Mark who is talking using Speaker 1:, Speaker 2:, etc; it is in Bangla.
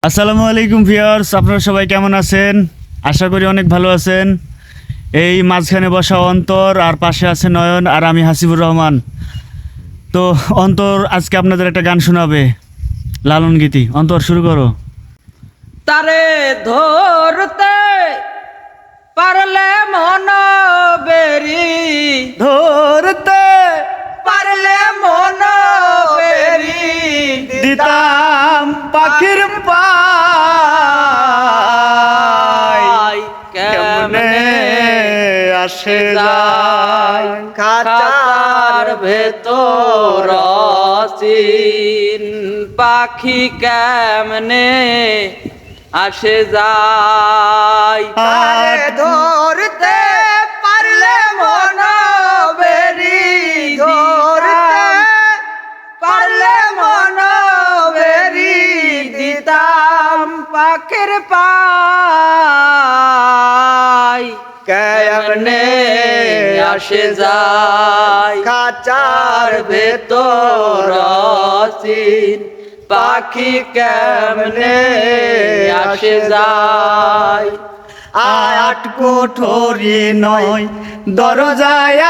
Speaker 1: আসসালামু আলাইকুম ভিউয়ার্স, আপনারা সবাই কেমন আছেন? আশা করি অনেক ভালো আছেন। এই মাঝখানে বসা অন্তর, আর পাশে আছে নয়ন, আর আমি হাসিবুর রহমান। তো অন্তর আজকে আপনাদের একটা গান শোনাবে, লালন গীতি। অন্তর, শুরু করো।
Speaker 2: তারে ধরতে পারলে মন বেরি,
Speaker 1: ধরতে
Speaker 2: পারলে মন বেরি
Speaker 1: দিতাম পাখির পাই, কেমনে আসে যায়
Speaker 2: খাঁচার ভেতর অচিন পাখি কেমনে আসে যায়।
Speaker 1: আর
Speaker 2: ধরতে পারলে মন বেরি, ধরতে পারলে মন বেরি দিতাম পাখির পাই, কেমনে আসে যায় খাঁচার ভেতর অচিন পাখি কেমনে আসে যায়।
Speaker 1: আট কোঠরি নয় দরজায়